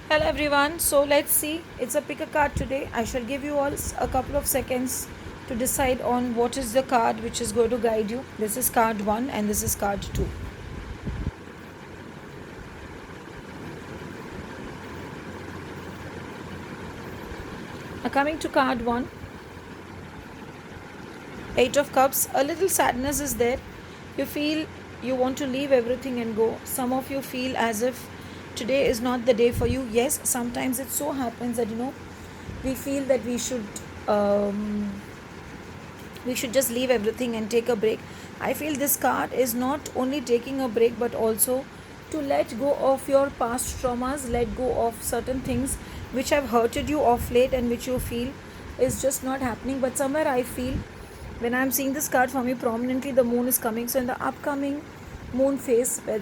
Hello everyone. So let's see. It's a pick a card today. I shall give you all a couple of seconds to decide on what is the card which is going to guide you. This is card 1 and this is card 2. Now coming to card 1, 8 of cups. A little sadness is there. You feel you want to leave everything and go. Some of you feel as if today is not the day for you. Yes, sometimes it so happens that we feel that we should just leave everything and take a break. I feel this card is not only taking a break but also to let go of your past traumas, let go of certain things which have hurted you of late and which you feel is just not happening. But somewhere I feel when I'm seeing this card for me prominently, the moon is coming. So in the upcoming moon phase, the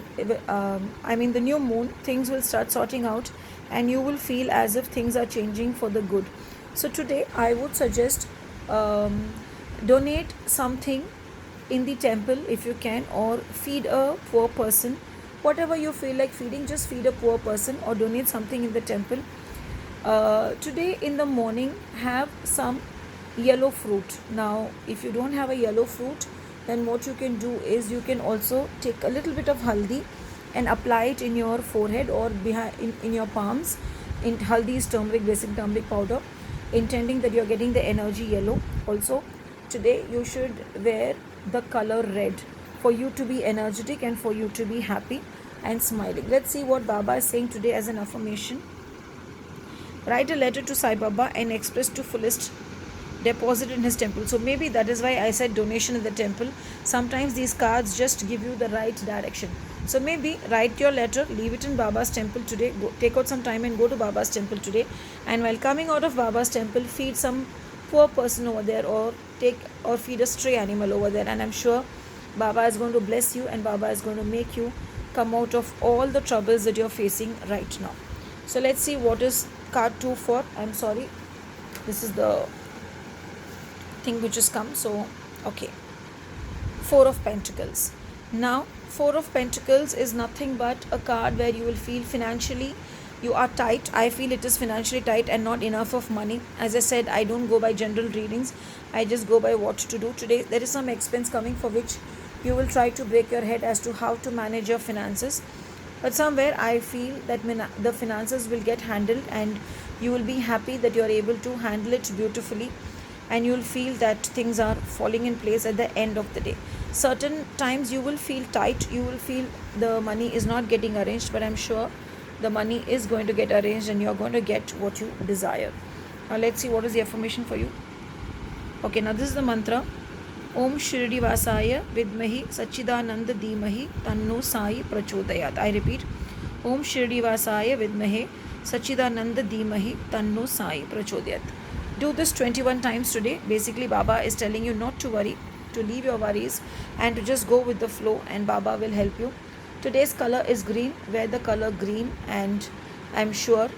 new moon, things will start sorting out and you will feel as if things are changing for the good. So today I would suggest donate something in the temple if you can, or feed a poor person. Whatever you feel like feeding, just feed a poor person or donate something in the temple. Today in the morning, have some yellow fruit. Now if you don't have a yellow fruit, then what you can do is you can also take a little bit of haldi and apply it in your forehead or in your palms. In haldi is turmeric, basic turmeric powder, intending that you're getting the energy yellow. Also today you should wear the color red for you to be energetic and for you to be happy and smiling. Let's see what Baba is saying today as an affirmation. Write a letter to Sai Baba and express to fullest deposit in his temple. So maybe that is why I said donation in the temple. Sometimes these cards just give you the right direction. So maybe write your letter, leave it in Baba's temple today. Take out some time and go to Baba's temple today. And while coming out of Baba's temple, feed some poor person over there, or feed a stray animal over there. And I'm sure Baba is going to bless you and Baba is going to make you come out of all the troubles that you're facing right now. So let's see what is card 2 for. I'm sorry, this is the thing which has come. So okay, 4 of Pentacles. Now 4 of Pentacles is nothing but a card where you will feel financially you are tight. I feel it is financially tight and not enough of money. As I said, I don't go by general readings, I just go by what to do. Today there is some expense coming for which you will try to break your head as to how to manage your finances. But somewhere I feel that the finances will get handled and you will be happy that you are able to handle it beautifully, and you will feel that things are falling in place at the end of the day. Certain times you will feel tight, you will feel the money is not getting arranged, but I'm sure the money is going to get arranged and you're going to get what you desire. Now let's see what is the affirmation for you. Okay, now this is the mantra. Om Shirdi Vasaya Vidmahi Sachidananda Dhimahi Tanno Sai Prachodayat. I repeat, Om Shirdi Vasaya Vidmahi Sachidananda Dhimahi Tanno Sai Prachodayat. Do this 21 times today. Basically, Baba is telling you not to worry, to leave your worries and to just go with the flow, and Baba will help you. Today's color is green. Wear the color green and I'm sure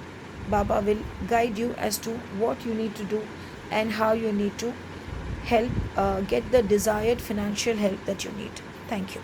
Baba will guide you as to what you need to do and how you need to help get the desired financial help that you need. Thank you.